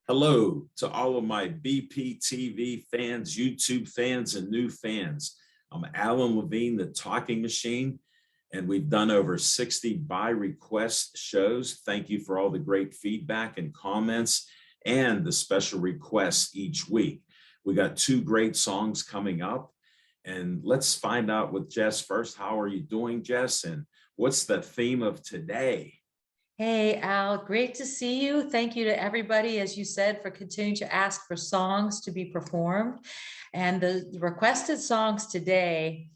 Hello to all of my BPTV fans, YouTube fans, and new fans. I'm Alan Levine, the Talking Machine, and we've done over 60 by request shows. Thank you for all the great feedback and comments and the special requests each week. We got two great songs coming up, and let's find out with Jess first. How are you doing, Jess? And what's the theme of today? Hey, Al, great to see you. Thank you to everybody, as you said, for continuing to ask for songs to be performed. And the requested songs today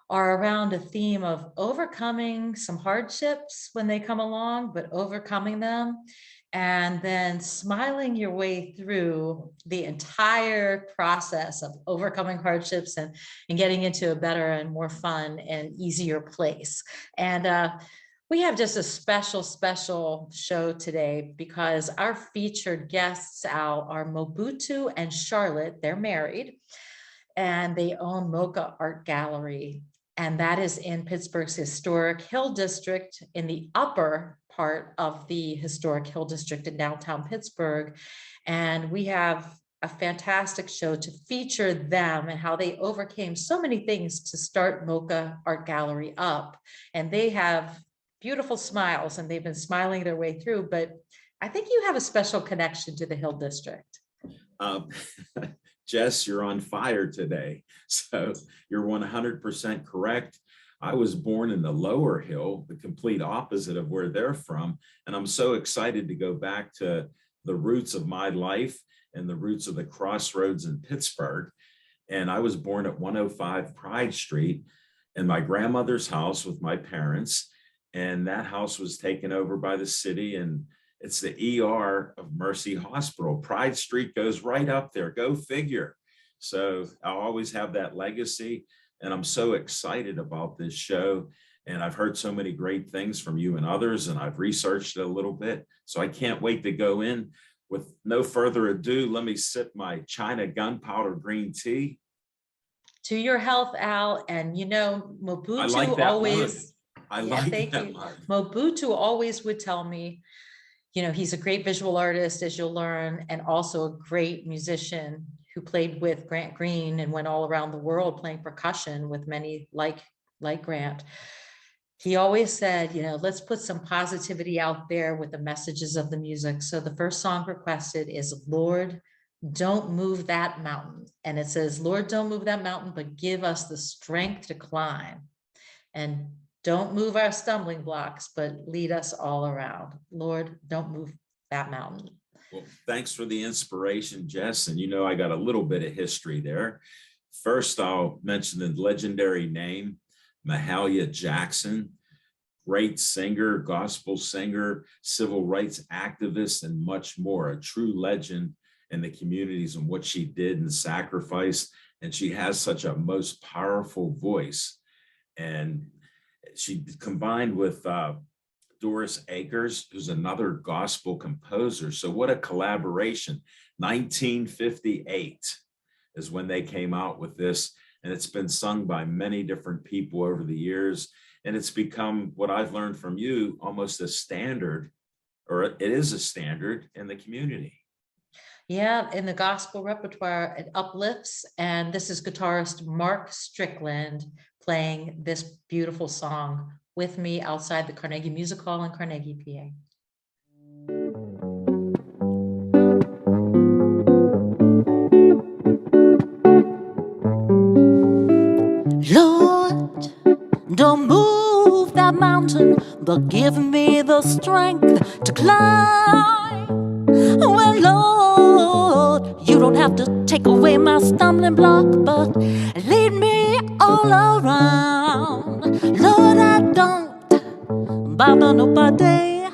are around a theme of overcoming some hardships when they come along, but overcoming them, and then smiling your way through the entire process of overcoming hardships and getting into a better and more fun and easier place. And we have just a special show today because our featured guests, Al, are Mobutu and Charlotte. They're married and they own Mocha Art Gallery. And that is in Pittsburgh's historic Hill District, in the upper part of the historic Hill District in downtown Pittsburgh. And we have a fantastic show to feature them and how they overcame so many things to start Mocha Art Gallery up. And they have beautiful smiles and they've been smiling their way through, but I think you have a special connection to the Hill District. Jess, you're on fire today. So you're 100% correct. I was born in the Lower Hill, the complete opposite of where they're from. And I'm so excited to go back to the roots of my life and the roots of the crossroads in Pittsburgh. And I was born at 105 Pride Street in my grandmother's house with my parents. And that house was taken over by the city, and it's the ER of Mercy Hospital. Pride Street goes right up there, go figure. So I'll always have that legacy, and I'm so excited about this show. And I've heard so many great things from you and others, and I've researched it a little bit. So I can't wait to go in. With no further ado, let me sip my China gunpowder green tea. To your health, Al. And you know, Mobutu like always... Thank you. Mobutu always would tell me, you know, he's a great visual artist, as you'll learn, and also a great musician who played with Grant Green and went all around the world playing percussion with many like Grant. He always said, you know, let's put some positivity out there with the messages of the music. So the first song requested is Lord, Don't Move That Mountain. And it says, Lord, don't move that mountain, but give us the strength to climb. And don't move our stumbling blocks, but lead us all around. Lord, don't move that mountain. Well, thanks for the inspiration, Jess. And you know, I got a little bit of history there. First, I'll mention the legendary name, Mahalia Jackson, great singer, gospel singer, civil rights activist, and much more. A true legend in the communities and what she did and sacrificed. And she has such a most powerful voice. And she combined with Doris Akers, who's another gospel composer. So what a collaboration. 1958 is when they came out with this, and it's been sung by many different people over the years. And it's become, what I've learned from you, almost a standard, or it is a standard in the community. Yeah, in the gospel repertoire, it uplifts. And this is guitarist Mark Strickland playing this beautiful song with me outside the Carnegie Music Hall in Carnegie, PA. Lord, don't move that mountain, but give me the strength to climb. Well, Lord, you don't have to take away my stumbling block, but lead me all around. Lord, I don't bother nobody.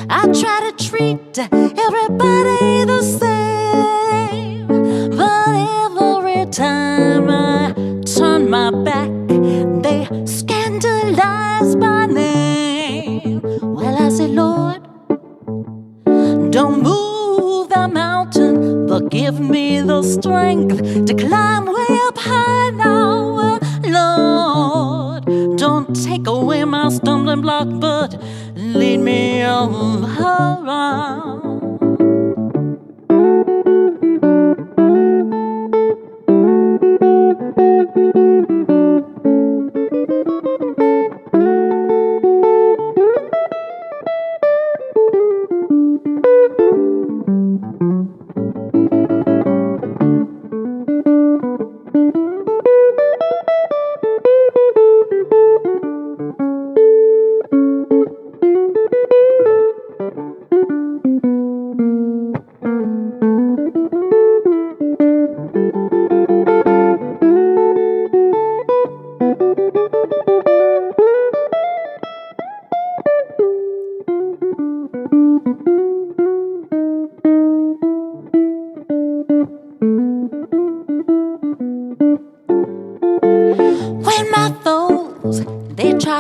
I try to treat everybody the same, but every time I turn my back, they scandalize my name. Well, I say, Lord, don't move that mountain, but give me the strength to climb way up high now. Lord, don't take away my stumbling block, but lead me all around.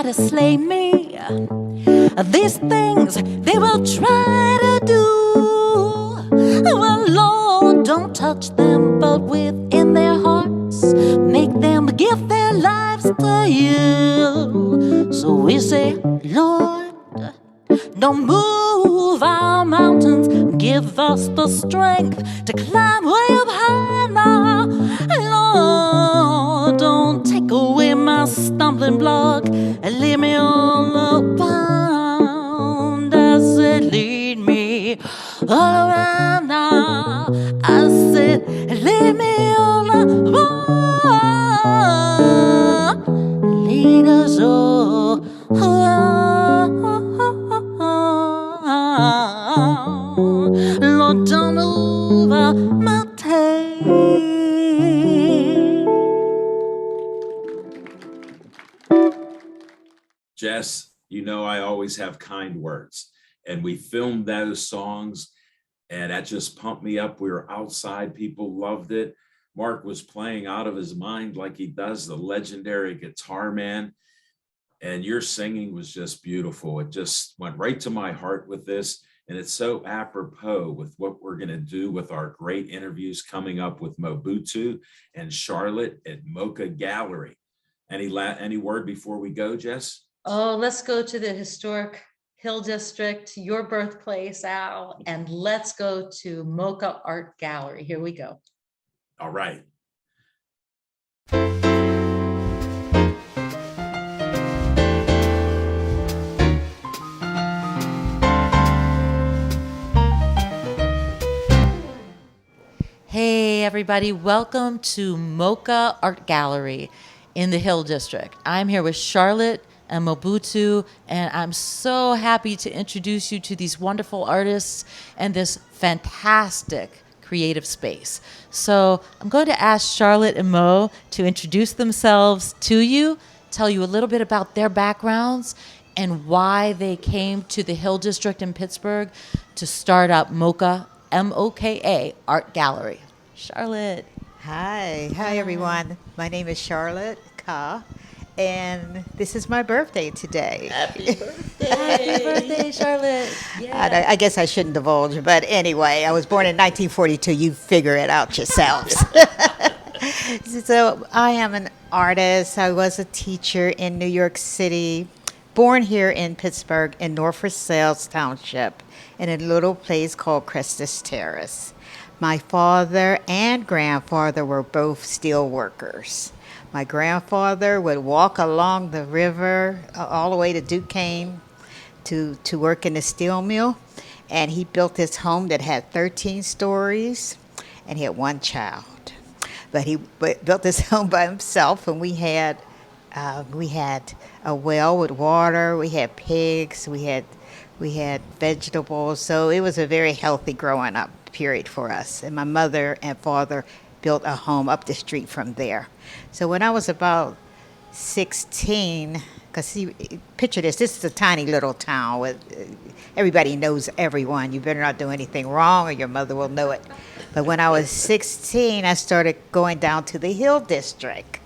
to slay me. These things they will try to do. Well, Lord, don't touch them, but within their hearts, make them give their lives to you. So we say, Lord, don't move our mountains, give us the strength to climb way up high now. Lord, don't take away my stumbling block and leave me all abound. I said, lead me all around now. I said, lead me all around. Lead us all around. Lord, don't move our mountains. Jess, you know I always have kind words, and we filmed those songs, and that just pumped me up. We were outside, people loved it. Mark was playing out of his mind like he does, the legendary guitar man, and your singing was just beautiful. It just went right to my heart with this, and it's so apropos with what we're going to do with our great interviews coming up with Mobutu and Charlotte at Mocha Gallery. Any word before we go, Jess? Oh, let's go to the historic Hill District, your birthplace, Al, and let's go to Mocha Art Gallery. Here we go. All right. Hey, everybody, welcome to Mocha Art Gallery in the Hill District. I'm here with Charlotte and Mobutu, and I'm so happy to introduce you to these wonderful artists and this fantastic creative space. So I'm going to ask Charlotte and Mo to introduce themselves to you, tell you a little bit about their backgrounds and why they came to the Hill District in Pittsburgh to start up Mocha, M-O-K-A, Art Gallery. Charlotte. Hi everyone. My name is Charlotte Ka, and this is my birthday today. Happy birthday, Charlotte. Yeah. I guess I shouldn't divulge, but anyway, I was born in 1942. You figure it out yourselves. So I am an artist. I was a teacher in New York City, born here in Pittsburgh in North Versailles Township in a little place called Crestus Terrace. My father and grandfather were both steel workers. My grandfather would walk along the river all the way to Duquesne to work in the steel mill, and he built this home that had 13 stories, and he had one child. But he built this home by himself, and we had a well with water, we had pigs, we had vegetables, so it was a very healthy growing up period for us. And my mother and father built a home up the street from there. So when I was about 16, because see, picture this is a tiny little town with everybody knows everyone. You better not do anything wrong or your mother will know it. But when I was 16, I started going down to the Hill District,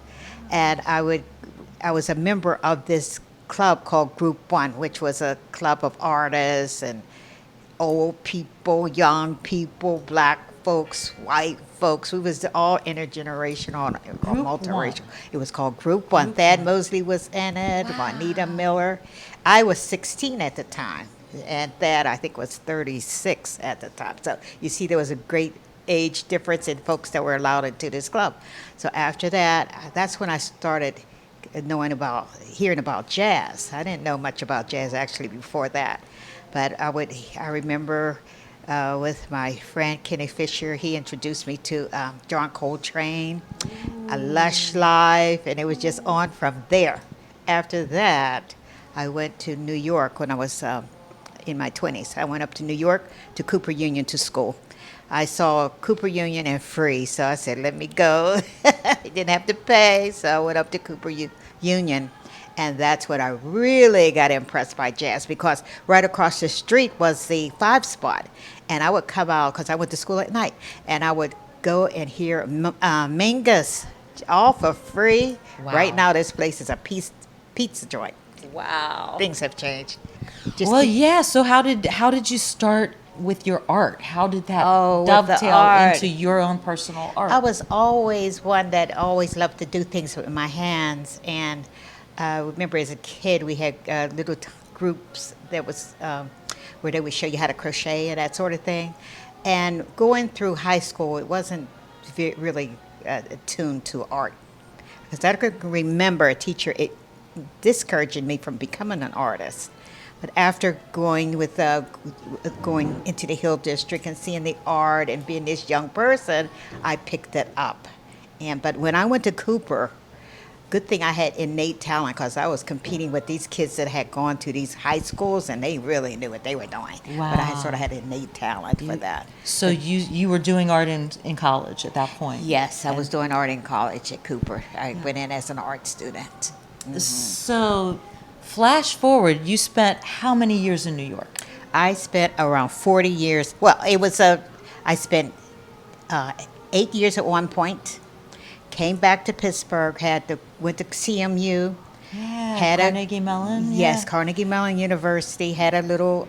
and I was a member of this club called Group One, which was a club of artists and old people, young people, black folks, white folks. We was all intergenerational, or multiracial. It was called Group One. Thad Mosley was in it, Juanita Miller. I was 16 at the time, and Thad, I think, was 36 at the time. So you see there was a great age difference in folks that were allowed into this club. So after that, that's when I started hearing about jazz. I didn't know much about jazz actually before that. But I remember with my friend Kenny Fisher, he introduced me to John Coltrane, A Lush Life, and it was just on from there. After that, I went to New York when I was in my 20s. I went up to New York to Cooper Union to school. I saw Cooper Union and free, so I said, let me go. I didn't have to pay, so I went up to Cooper Union. And that's when I really got impressed by jazz, because right across the street was the 5 Spot. And I would come out, because I went to school at night, and I would go and hear Mingus all for free. Wow. Right now, this place is a pizza joint. Wow. Things have changed. Just Well, be- yeah. So how did you start with your art? How did that Oh, with the dovetail art. into your own personal art? I was always one that always loved to do things with my hands. And I remember as a kid, we had little groups that was where they would show you how to crochet and that sort of thing. And going through high school, it wasn't really attuned to art. Because I could remember a teacher discouraging me from becoming an artist. But after going into the Hill District and seeing the art and being this young person, I picked it up. But when I went to Cooper, good thing I had innate talent because I was competing with these kids that had gone to these high schools and they really knew what they were doing. But I Wow. sort of had innate talent for that. So you were doing art in college at that point. Yes, I was doing art in college at Cooper. I went in as an art student. So, flash forward, you spent how many years in New York? I spent around 40 years. Well, I spent 8 years at one point. Came back to Pittsburgh. Went to CMU. Yeah, Had a- Carnegie Mellon. Yes, yeah. Carnegie Mellon University had a little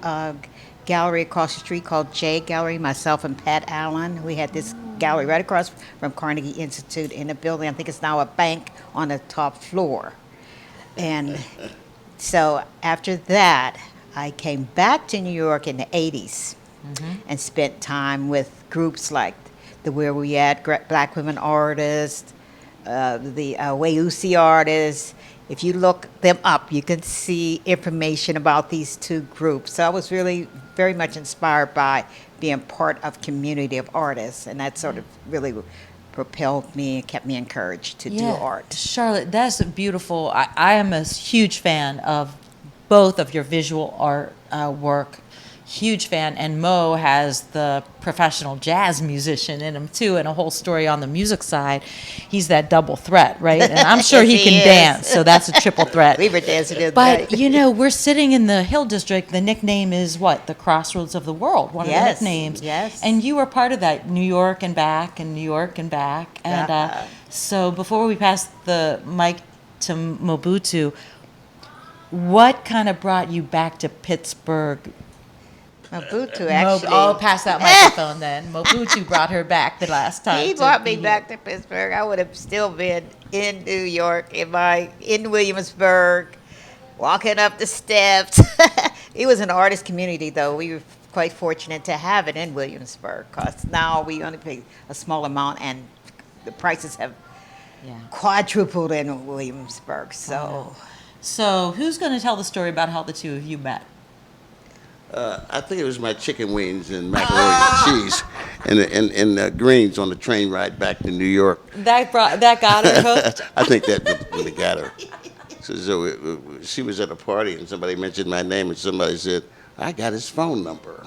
gallery across the street called J Gallery. Myself and Pat Allen. We had this gallery right across from Carnegie Institute in a building. I think it's now a bank on the top floor. And so after that, I came back to New York in the 80s and spent time with groups like the Where We At Black Women Artists, the Weusi Artists. If you look them up, you can see information about these two groups. So I was really very much inspired by being part of community of artists, and that sort of really propelled me and kept me encouraged to do art. Charlotte, that's beautiful. I am a huge fan of both of your visual art work. Huge fan. And Mo has the professional jazz musician in him too, and a whole story on the music side. He's that double threat, right? And I'm sure Yes, he he can is. dance, so that's a triple threat. We were dancing the other But night. you know, we're sitting in the Hill District. The nickname is what? The Crossroads of the World. One of the Yes, nicknames. yes. And you were part of that. New York and back, and New York and back. And Uh-huh. so, before we pass the mic to Mobutu, what kind of brought you back to Pittsburgh? Mobutu actually. I'll pass that microphone then. Mobutu brought her back the last time. He to brought me be back to Pittsburgh. I would have still been in New York, in Williamsburg, walking up the steps. It was an artist community, though. We were quite fortunate to have it in Williamsburg, because now we only pay a small amount, and the prices have Yeah. quadrupled in Williamsburg. So So, who's going to tell the story about how the two of you met? I think it was my chicken wings and macaroni and cheese and greens on the train ride back to New York. That got her hooked. I think that really got her. She was at a party and somebody mentioned my name and somebody said, I got his phone number.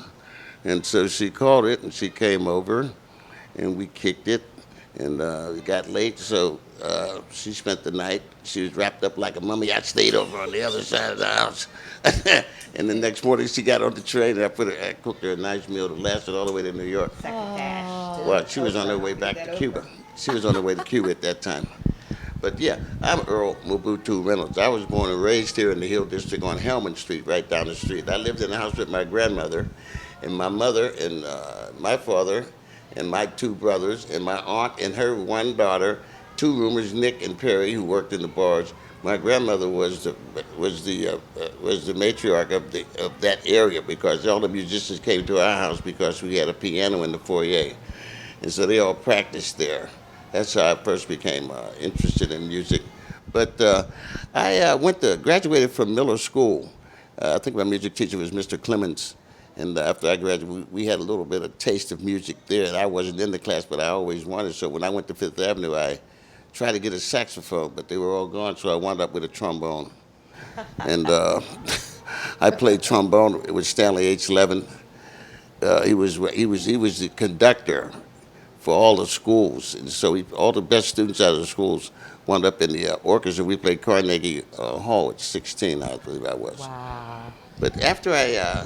And so she called it and she came over and we kicked it and it got late. So she spent the night. She was wrapped up like a mummy. I stayed over on the other side of the house. And the next morning she got on the train and I cooked her a nice meal that lasted all the way to New York. Well, she was on her way back to Cuba. She was on her way to Cuba at that time. But yeah, I'm Earl Mobutu Reynolds. I was born and raised here in the Hill District on Hellman Street, right down the street. I lived in the house with my grandmother and my mother and my father and my two brothers and my aunt and her one daughter, two roomers, Nick and Perry, who worked in the bars. My grandmother was the matriarch of that area because all the musicians came to our house because we had a piano in the foyer, and so they all practiced there. That's how I first became interested in music. But I graduated from Miller School. I think my music teacher was Mr. Clemens. And after I graduated, we had a little bit of taste of music there. And I wasn't in the class, but I always wanted. So when I went to Fifth Avenue, I tried to get a saxophone, but they were all gone. So I wound up with a trombone. And I played trombone with Stanley H. Levin. He was the conductor for all the schools, and so all the best students out of the schools wound up in the orchestra. We played Carnegie Hall at 16, I believe I was. Wow. But after I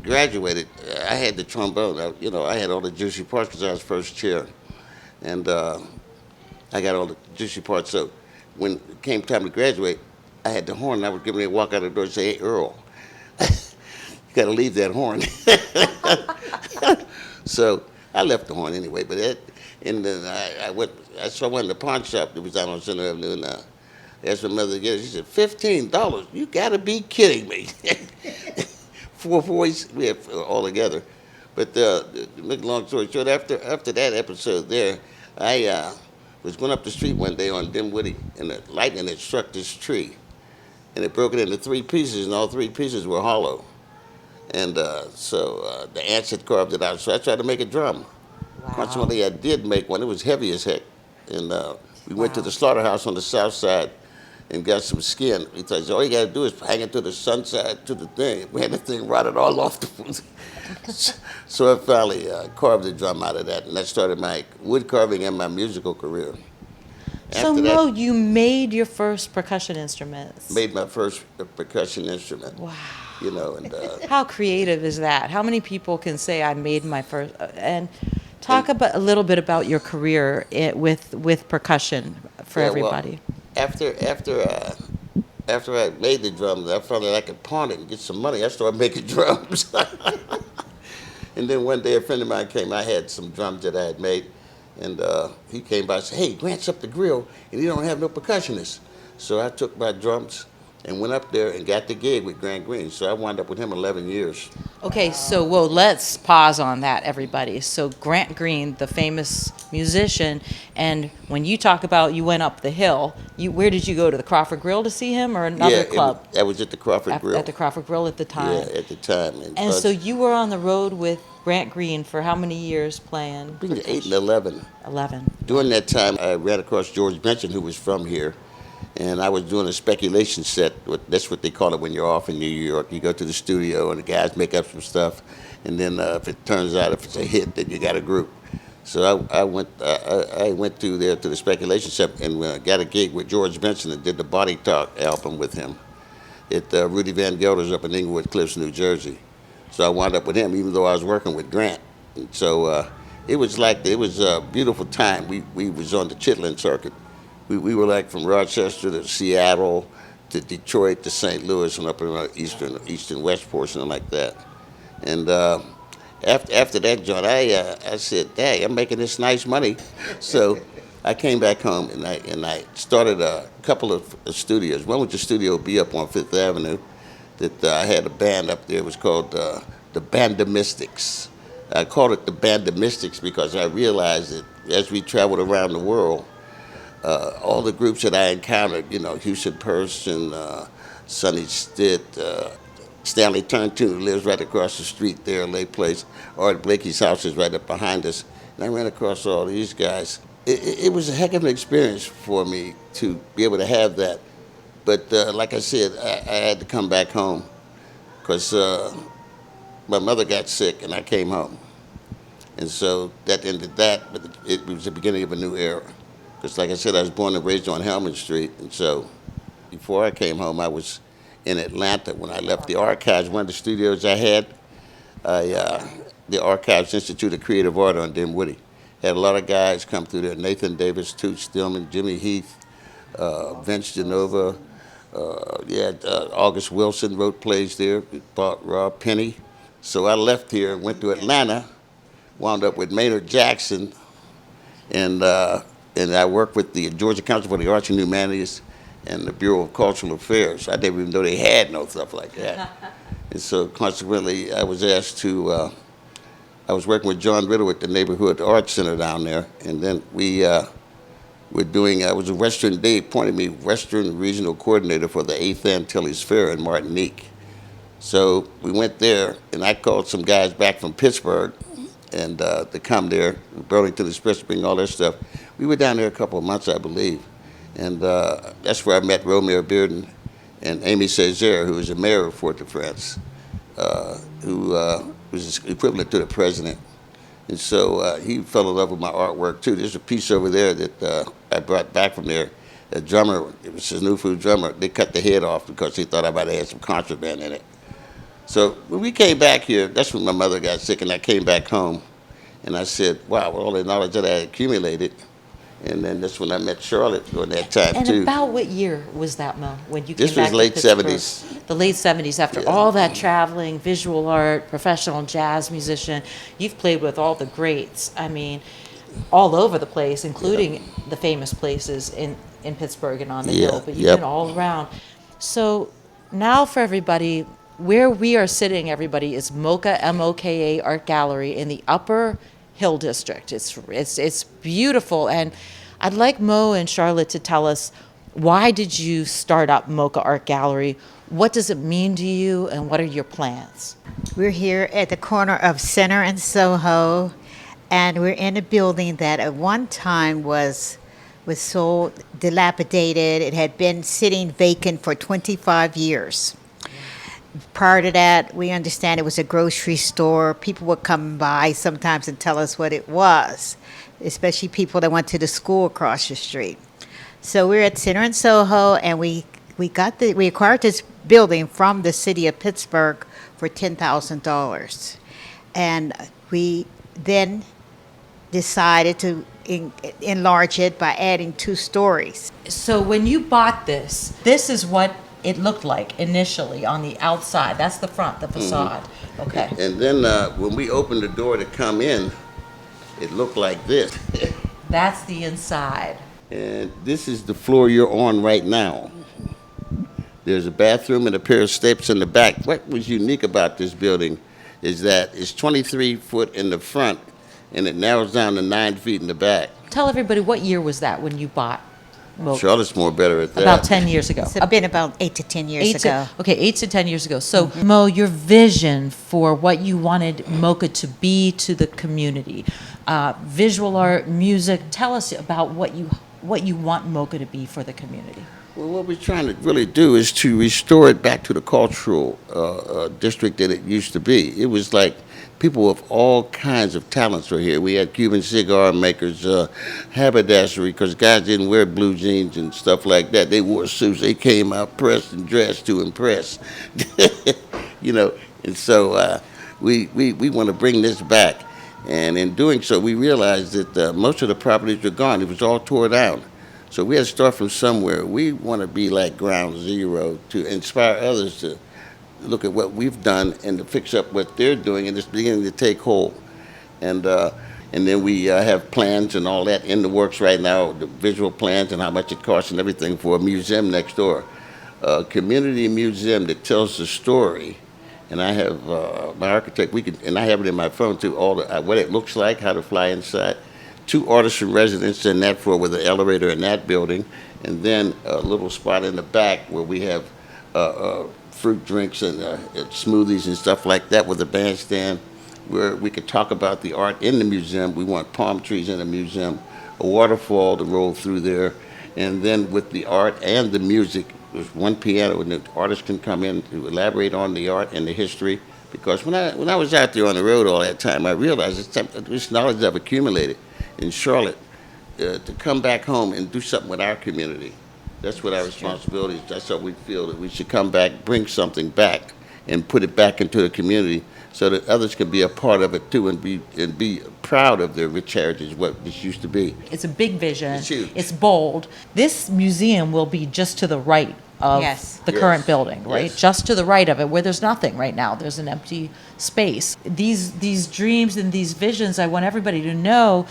graduated, I had the trombone. I had all the juicy parts because I was first chair, and I got all the juicy parts. So when it came time to graduate, I had the horn. I was getting ready to walk out the door and say, "Hey, Earl, you got to leave that horn." So I left the horn anyway. But and then I went. I saw one in the pawn shop that was down on Center Avenue. And I asked my mother to get it. She said, $15. You got to be kidding me. 4 boys we had all together. But to make a long story short, after that episode there, I was going up the street one day on Dinwiddie, and the lightning had struck this tree, and it broke it into 3 pieces, and all 3 pieces were hollow. And so the ants had carved it out, so I tried to make a drum. Consequently, I did make one. It was heavy as heck. And we went to the slaughterhouse on the south side and got some skin. He said, all you got to do is hang it to the sun side, to the thing. Man, the thing rotted all off the foot. So I finally carved the drum out of that, and that started my wood carving and my musical career. So After Mo, that, you made your first percussion instruments. made my first percussion instrument. Wow. You know, and How creative is that? How many people can say I made my first? And talk about a little bit about your career with percussion for Yeah, well, everybody. after I made the drums, I found that I could pawn it and get some money. I started making drums. And then one day a friend of mine came. I had some drums that I had made, and he came by and said, "Hey, Grant's up the grill, and he don't have no percussionists." So I took my drums and went up there and got the gig with Grant Green. So I wound up with him 11 years. Okay, so well, let's pause on that, everybody. So Grant Green, the famous musician, and when you talk about you went up the hill, where did you go, to the Crawford Grill to see him, or another club? I was at the Crawford Grill. At the Crawford Grill at the time. Yeah, at the time. And so you were on the road with Grant Green for how many years playing? Between 8 and 11. 11. During that time, I ran across George Benson, who was from here, and I was doing a speculation set. That's what they call it when you're off in New York. You go to the studio, and the guys make up some stuff, and then if it turns out if it's a hit, then you got a group. So I went through there to the speculation set and got a gig with George Benson and did the Body Talk album with him at Rudy Van Gelder's up in Inglewood Cliffs, New Jersey. So I wound up with him, even though I was working with Grant. And so it was a beautiful time. We was on the Chitlin circuit. We were like from Rochester to Seattle to Detroit to St. Louis and up in the east and west portion and like that. And after that joint, I said, "Dang, I'm making this nice money." So I came back home and I started a couple of studios. One was the Studio B up on Fifth Avenue. That I had a band up there. It was called the Bandamistics. I called it the Bandamistics because I realized that as we traveled around the world, all the groups that I encountered, Houston Person, Sonny Stitt, Stanley Turntune, who lives right across the street there, Lake Place, Art Blakey's house is right up behind us, and I ran across all these guys. It was a heck of an experience for me to be able to have that. But like I said, I had to come back home because my mother got sick and I came home. And so that ended that, but it was the beginning of a new era. Because like I said, I was born and raised on Hellman Street. And so before I came home, I was in Atlanta. When I left the Archives, one of the studios I had, the Archives Institute of Creative Art on Dinwiddie. Had a lot of guys come through there, Nathan Davis, Toots Stillman, Jimmy Heath, Vince Genova, August Wilson wrote plays there, Rob Penny. So I left here and went to Atlanta, wound up with Maynard Jackson, and I worked with the Georgia Council for the Arts and Humanities and the Bureau of Cultural Affairs. I didn't even know they had no stuff like that. And so consequently, I was asked to, I was working with John Riddle at the Neighborhood Arts Center down there, and then we were doing, I was a they appointed me Western Regional Coordinator for the 8th Antilles Fair in Martinique. So we went there, and I called some guys back from Pittsburgh and to come there, Burlington Express, bring all their stuff. We were down there a couple of months, I believe. And that's where I met Romare Bearden and Amy Césaire, who was the mayor of Fort-de-France, who was equivalent to the president. And so he fell in love with my artwork, too. There's a piece over there that I brought back from there. A drummer, it was his new food drummer, they cut the head off because he thought I might have had some contraband in it. So when we came back here, that's when my mother got sick, and I came back home. And I said, wow, with all the knowledge that I had accumulated, And then that's when I met Charlotte during that time And too. about what year was that, Mo, when you came This back was to late Pittsburgh? 70s. The late 70s, after Yeah. all that traveling, visual art, professional jazz musician, you've played with all the greats. I mean, all over the place, including the famous places in Pittsburgh and on the Yeah, Hill, but you've yep. been all around. So now for everybody, where we are sitting, everybody, is MoCA, M-O-K-A Art Gallery in the Upper Hill District. It's beautiful, and I'd like Mo and Charlotte to tell us, why did you start up MoCA Art Gallery? What does it mean to you, and what are your plans? We're here at the corner of Center and Soho, and we're in a building that at one time was so dilapidated. It had been sitting vacant for 25 years. Prior to that, we understand it was a grocery store. People would come by sometimes and tell us what it was, especially people that went to the school across the street. So we're at Center and Soho, and we acquired this building from the city of Pittsburgh for $10,000, and we then decided to enlarge it by adding 2 stories. So when you bought this, this is what it looked like initially on the outside. That's the front, the facade. Okay. And then when we opened the door to come in, it looked like this. That's the inside. And this is the floor you're on right now. There's a bathroom and a pair of steps in the back. What was unique about this building is that it's 23 foot in the front, and it narrows down to 9 feet in the back. Tell everybody, what year was that when you bought MoCA? Charlotte's more better at that. About 10 years ago. It's been about 8 to 10 years ago. Okay, 8 to 10 years ago. So, Mo, your vision for what you wanted MoCA to be to the community, visual art, music, tell us about what you want MoCA to be for the community. Well, what we're trying to really do is to restore it back to the cultural district that it used to be. It was like people of all kinds of talents were here. We had Cuban cigar makers, haberdashery, because guys didn't wear blue jeans and stuff like that. They wore suits. They came out pressed and dressed to impress. You know, and so we want to bring this back. And in doing so, we realized that most of the properties were gone. It was all tore down. So we had to start from somewhere. We want to be like ground zero to inspire others to look at what we've done and to fix up what they're doing, and it's beginning to take hold. And then we have plans and all that in the works right now, the visual plans and how much it costs and everything for a museum next door. A community museum that tells the story. And I have my architect, and I have it in my phone too, all what it looks like, how to fly inside. 2 artists in residence in that floor with an elevator in that building, and then a little spot in the back where we have fruit drinks and smoothies and stuff like that with a bandstand where we could talk about the art in the museum. We want palm trees in the museum, a waterfall to roll through there, and then with the art and the music, there's one piano and the artists can come in to elaborate on the art and the history. Because when I was out there on the road all that time, I realized this knowledge I've accumulated in Charlotte to come back home and do something with our community. That's what our responsibility is. That's what we feel, that we should come back, bring something back, and put it back into the community so that others can be a part of it too and be proud of their rich heritage, what this used to be. It's a big vision. It's huge. It's bold. This museum will be just to the right of Yes. the Yes. current building, right? Yes. Just to the right of it, where there's nothing right now. There's an empty space. These dreams and these visions, I want everybody to know,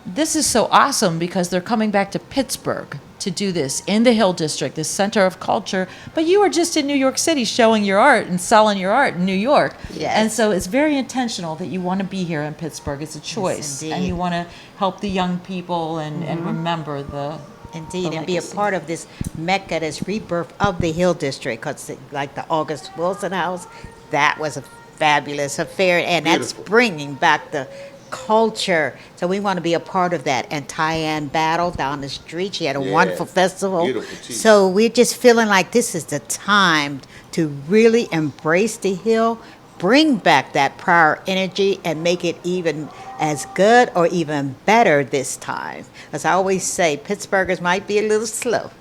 this is so awesome because they're coming back to Pittsburgh to do this in the Hill District, this center of culture. But you were just in New York City showing your art and selling your art in New York. Yes. And so it's very intentional that you want to be here in Pittsburgh. It's a choice. And indeed. you want to help the young people and remember the Indeed, the and be a legacy. part of this mecca, this rebirth of the Hill District, because like the August Wilson House, that was a fabulous affair, and that's Beautiful. bringing back the culture. So we want to be a part of that. And Tyann Battle down the street, she had a Yeah, wonderful festival. beautiful too. So we're just feeling like this is the time to really embrace the Hill, bring back that prior energy, and make it even as good or even better this time. As I always say, Pittsburghers might be a little slow,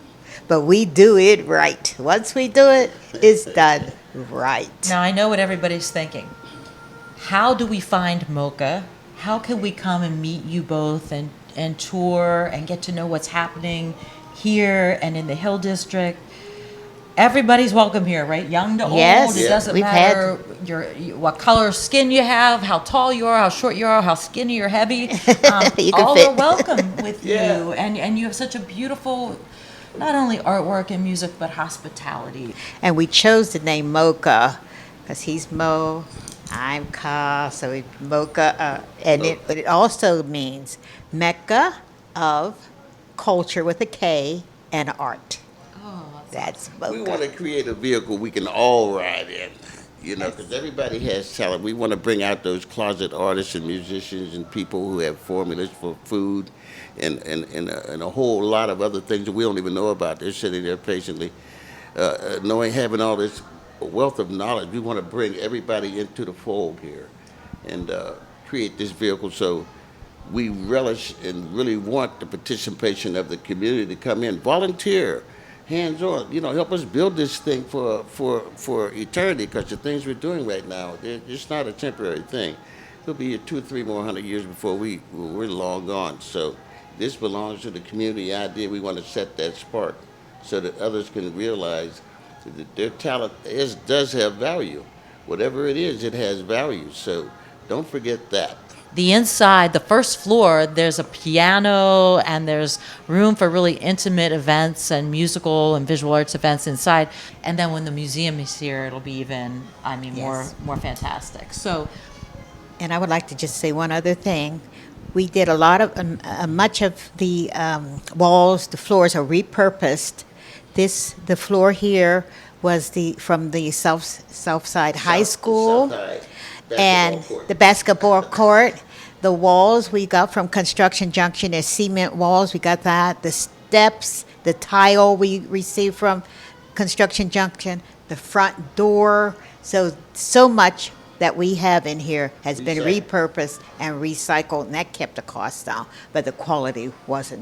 but we do it right. Once we do it, it's done right. Now, I know what everybody's thinking. How do we find MoCA? How can we come and meet you both and and tour and get to know what's happening here and in the Hill District. Everybody's welcome here, right? Young to Yes, old. It yeah. doesn't We've matter what color skin you have, how tall you are, how short you are, how skinny or heavy. You can all fit. are welcome with Yeah. you, and you have such a beautiful, not only artwork and music, but hospitality. And we chose the name Mocha because he's Mo, I'm Ka, so we Mocha. But it also means Mecca of culture with a K and art. Oh, That's We Mocha. want to create a vehicle we can all ride in, you know, because everybody has talent. We want to bring out those closet artists and musicians and people who have formulas for food and a whole lot of other things that we don't even know about. They're sitting there patiently, having all this wealth of knowledge. We want to bring everybody into the fold here and create this vehicle so we relish and really want the participation of the community to come in, volunteer, hands-on, help us build this thing for eternity, because the things we're doing right now, it's not a temporary thing. It'll be 2 or 3 more hundred years before we're long gone. So this belongs to the community idea. We want to set that spark so that others can realize that their talent does have value. Whatever it is, it has value. So don't forget that. The inside, the first floor, there's a piano and there's room for really intimate events and musical and visual arts events inside. And then when the museum is here, it'll be even, Yes. more fantastic. So And I would like to just say one other thing. We did a lot of, much of the walls, the floors are repurposed. The floor here was from the Southside High School. Southside And basketball court. the basketball court, the walls we got from Construction Junction as cement walls, we got that. The steps, the tile we received from Construction Junction, the front door. So much that we have in here has been Recycled. repurposed and recycled, and that kept the cost down. But the quality was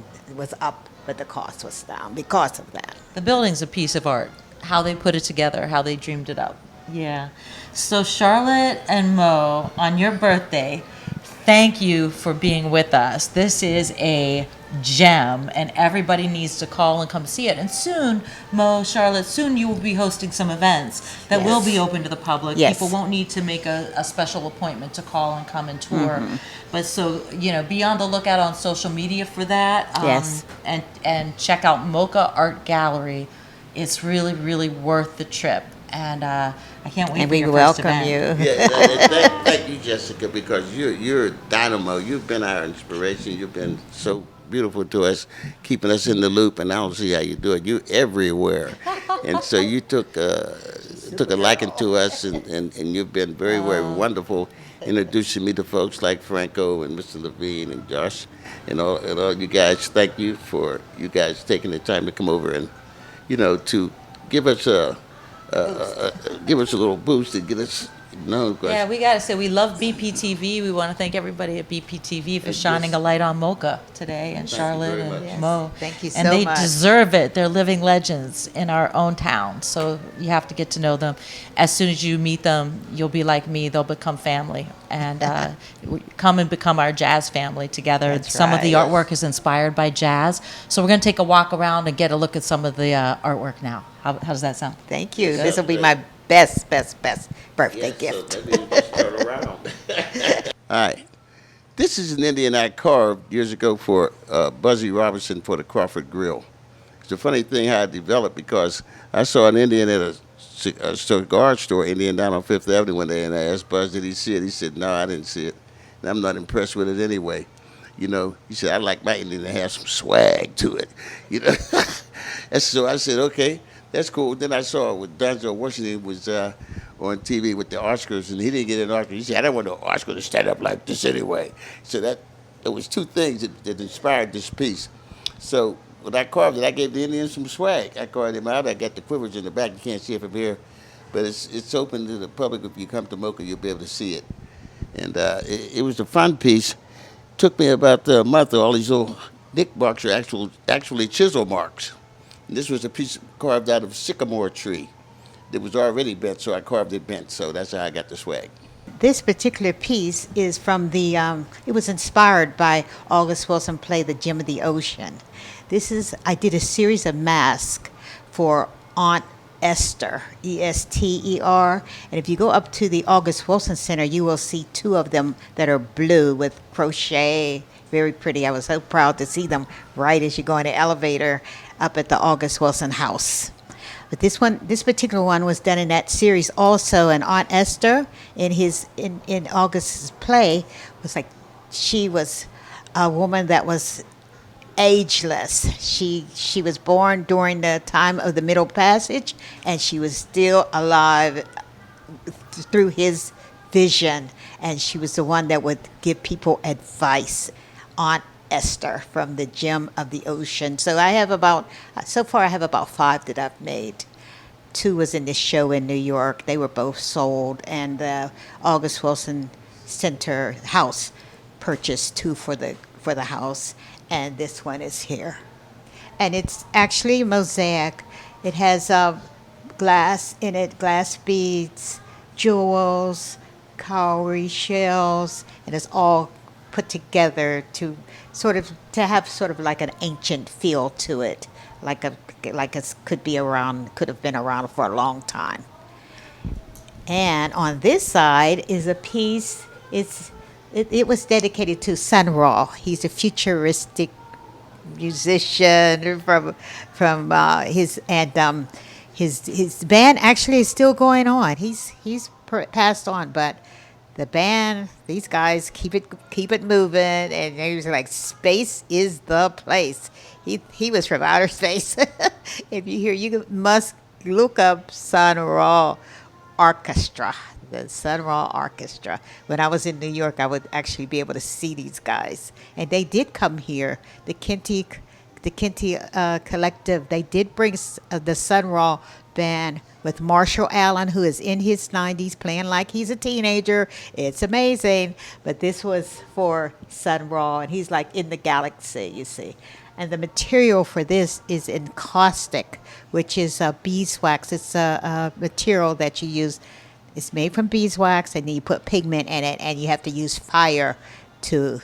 up, but the cost was down because of that. the building's a piece of art. How they put it together, how they dreamed it up. Yeah. So Charlotte and Mo, on your birthday, thank you for being with us. This is a gem, and everybody needs to call and come see it. And soon, Mo, Charlotte, soon you will be hosting some events that will Yes. be open to the public. Yes. People won't need to make a special appointment to call and come and tour. But so, be on the lookout on social media for that. Yes. And check out Mocha Art Gallery. It's really, really worth the trip. And I can't wait And for we your first welcome event. you. Yeah, thank you, Jessica, because you're a dynamo. You've been our inspiration. You've been so beautiful to us, keeping us in the loop, and I don't see how you do it. You're everywhere. And so you took a liking to us, and you've been very, very wonderful, introducing me to folks like Franco and Mr. Levine and Josh and all you guys. Thank you for you guys taking the time to come over and, to give us a little boost and get us known. 'Cause Yeah, we got to say we love BPTV. We want to thank everybody at BPTV for And shining just- a light on Mocha today, and Thank you Charlotte very and much. Yes. Mo. Thank you And so they much. deserve it. They're living legends in our own town. So you have to get to know them. As soon as you meet them, you'll be like me. They'll become family. And come and become our jazz family together. That's Some of the right. artwork is inspired by jazz. So we're going to take a walk around and get a look at some of the artwork now. How does that sound? Thank you. Yeah. This will be my best birthday Yeah, gift. so maybe we just turn around. All right. This is an Indian I carved years ago for Buzzy Robinson for the Crawford Grill. It's a funny thing how it developed, because I saw an Indian at a cigar store, Indian down on Fifth Avenue one day, and I asked Buzz, did he see it? He said, no, I didn't see it. And I'm not impressed with it anyway. He said, I like my Indian to have some swag to it. And so I said, okay, that's cool. Then I saw with Denzel Washington was on TV with the Oscars, and he didn't get an Oscar. He said, I don't want no Oscar to stand up like this anyway. So there was two things that inspired this piece. So when I carved it, I gave the Indians some swag. I carved him out. I got the quivers in the back. You can't see it from here, but it's open to the public. If you come to Mocha, you'll be able to see it. And it was a fun piece. Took me about a month. All these little nick marks are actually chisel marks. And this was a piece carved out of sycamore tree that was already bent, so I carved it bent. So that's how I got the swag. This particular piece is from it was inspired by August Wilson play The Gem of the Ocean. I did a series of masks for Aunt Esther, Ester. And if you go up to the August Wilson Center, you will see two of them that are blue with crochet. Very pretty. I was so proud to see them right as you go in the elevator up at the August Wilson house. But this particular one was done in that series also. And Aunt Esther, in August's play, was like, she was a woman that was ageless. She was born during the time of the Middle Passage, and she was still alive through his vision. And she was the one that would give people advice. Aunt Esther from The Gem of the Ocean. So far I have about 5 that I've made. 2 was in this show in New York. They were both sold, and the August Wilson Center house purchased 2 for the house, and this one is here. And it's actually mosaic. It has glass in it, glass beads, jewels, cowrie shells, and it's all put together to have sort of like an ancient feel to it, like it could have been around for a long time. And on this side is a piece. It was dedicated to Sun Ra. He's a futuristic musician from his band actually is still going on. He's passed on, but the band, these guys keep it moving, and he was like, space is the place. He was from outer space. If you hear, you must look up Sun Ra Orchestra, the Sun Ra Orchestra. When I was in New York, I would actually be able to see these guys, and they did come here. The Kinty Collective, they did bring the Sun Ra band with Marshall Allen, who is in his 90s, playing like he's a teenager. It's amazing. But this was for Sun Ra, and he's like in the galaxy, you see. And the material for this is encaustic, which is beeswax. It's a material that you use. It's made from beeswax, and then you put pigment in it, and you have to use fire to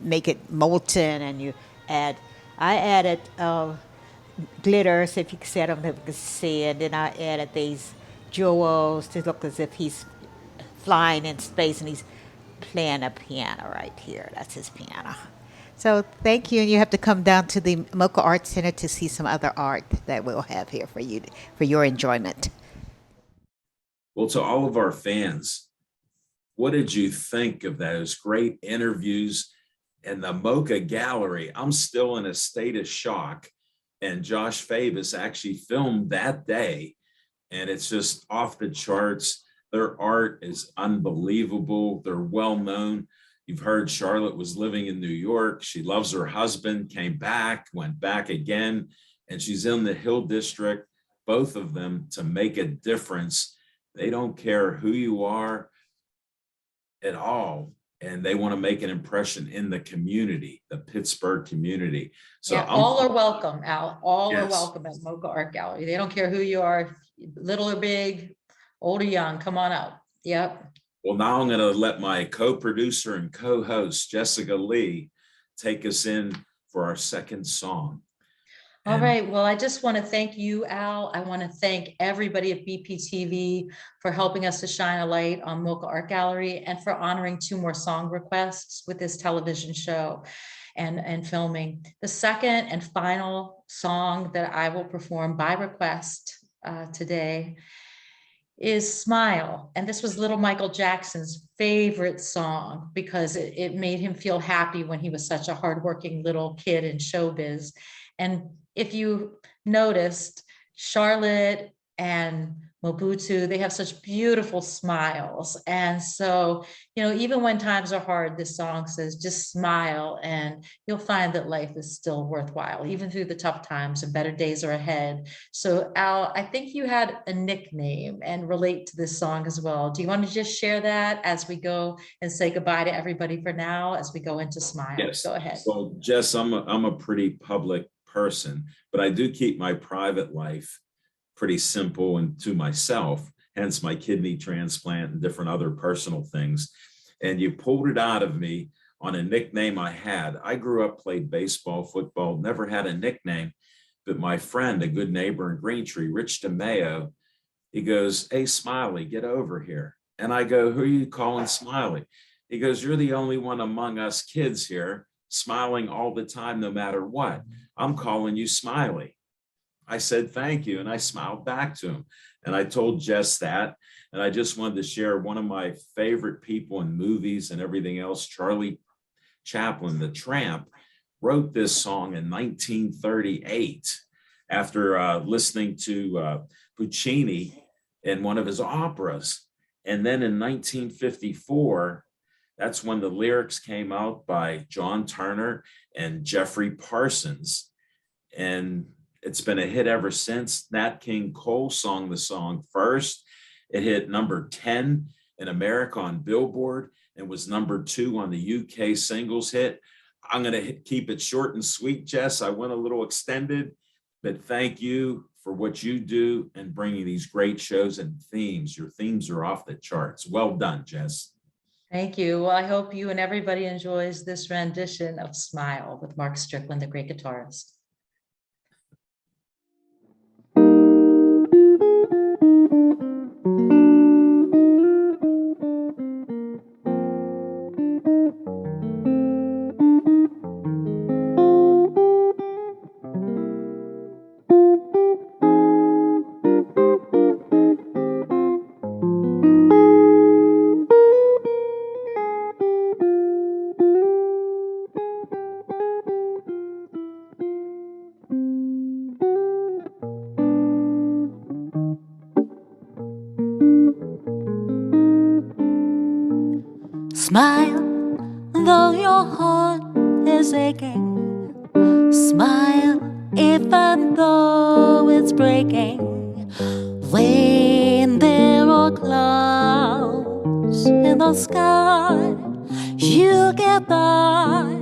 make it molten. And I added glitter, so if you can see, I don't know if you can see, and then I added these jewels to look as if he's flying in space, and he's playing a piano right here. That's his piano. So thank you, and you have to come down to the Mocha Art Center to see some other art that we'll have here for you, for your enjoyment. Well, to all of our fans, what did you think of those great interviews and the Mocha Gallery? I'm still in a state of shock. And Josh Favis actually filmed that day, and it's just off the charts. Their art is unbelievable. They're well known. You've heard Charlotte was living in New York. She loves her husband, came back, went back again, and she's in the Hill District, both of them, to make a difference. They don't care who you are at all, and they want to make an impression in the community, the Pittsburgh community. So yeah, all are welcome, Al. All Yes. are welcome at Mocha Art Gallery. They don't care who you are, little or big, old or young. Come on out. Yep. Well, now I'm going to let my co-producer and co-host, Jessica Lee, take us in for our second song. All And right. Well, I just want to thank you, Al. I want to thank everybody at BPTV for helping us to shine a light on Mocha Art Gallery and for honoring 2 more song requests with this television show and filming. The second and final song that I will perform by request today is Smile. And this was little Michael Jackson's favorite song because it made him feel happy when he was such a hardworking little kid in showbiz. And if you noticed, Charlotte and Mobutu, they have such beautiful smiles. And so, even when times are hard, this song says, just smile and you'll find that life is still worthwhile, even through the tough times, and better days are ahead. So Al, I think you had a nickname and relate to this song as well. Do you want to just share that as we go and say goodbye to everybody for now, as we go into Smile? yes, Go ahead. Well, Jess, I'm a pretty public person, but I do keep my private life pretty simple and to myself. hence my kidney transplant and different other personal things. And you pulled it out of me on a nickname I had. I grew up, played baseball, football, never had a nickname, but my friend, a good neighbor in Greentree, Rich DeMayo, he goes, "Hey, Smiley, get over here." And I go, "Who are you calling Smiley?" He goes, "You're the only one among us kids here smiling all the time, no matter what. I'm calling you Smiley." I said, "Thank you." And I smiled back to him. And I told Jess that. And I just wanted to share one of my favorite people in movies and everything else, Charlie Chaplin, the Tramp, wrote this song in 1938 after listening to Puccini in one of his operas. And then in 1954, that's when the lyrics came out by John Turner and Jeffrey Parsons. And it's been a hit ever since. Nat King Cole sung the song first. It hit number 10 in America on Billboard and was number 2 on the UK singles hit. I'm going to keep it short and sweet, Jess. I went a little extended, but thank you for what you do and bringing these great shows and themes. Your themes are off the charts. Well done, Jess. Thank you. Well, I hope you and everybody enjoys this rendition of Smile with Mark Strickland, the great guitarist. Smile, though your heart is aching. Smile, even though it's breaking. When there are clouds in the sky, you'll get by.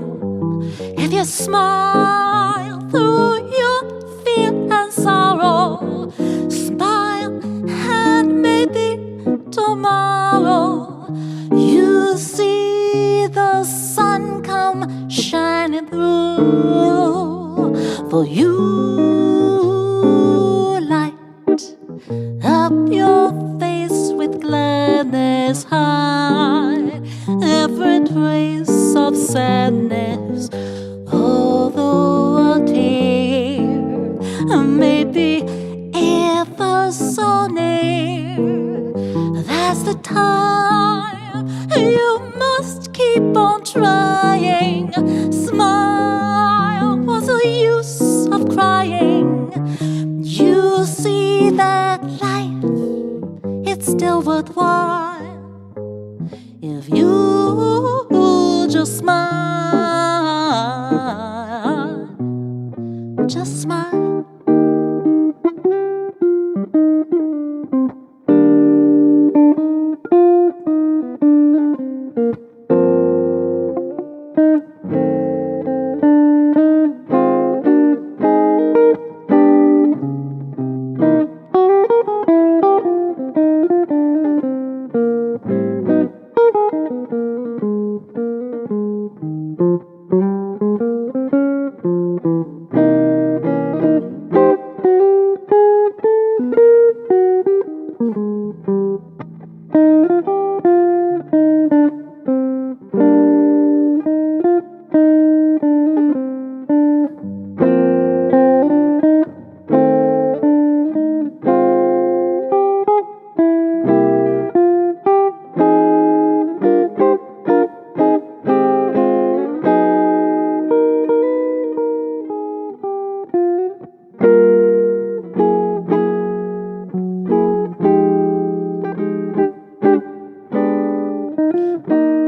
If you smile through your fear and sorrow, smile, and maybe tomorrow you see the sun come shining through. For you light up your face with gladness, hide every trace of sadness. Although a tear may be ever so near, that's the time you must keep on trying. Smile, what's the use of crying? You see that life, it's still worthwhile if you just smile, just smile.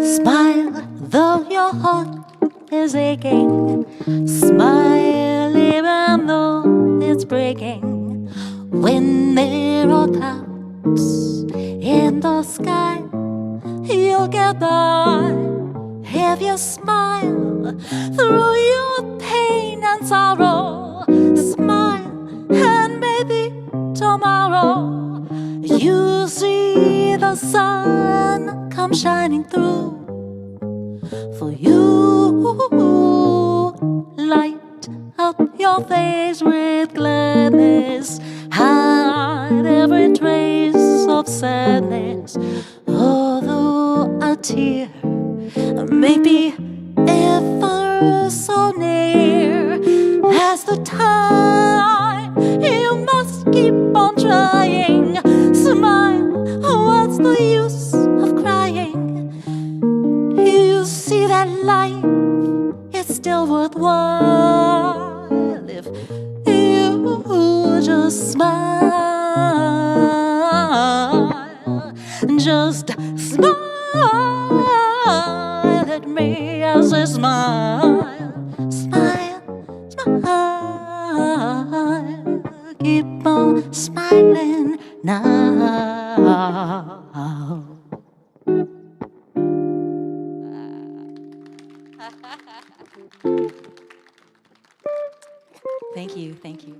Smile, though your heart is aching. Smile, even though it's breaking. When there are clouds in the sky, you'll get by if you smile through your pain and sorrow. Smile, and maybe tomorrow you see the sun come shining through. For you, light up your face with gladness, hide every trace of sadness. Although a tear may be ever so near, as the time you must keep on trying. Smile, what's the use of crying? You see that life is still worthwhile if you just smile. Just smile at me as I smile. Smile, smile. Keep on smiling now. Thank you, thank you.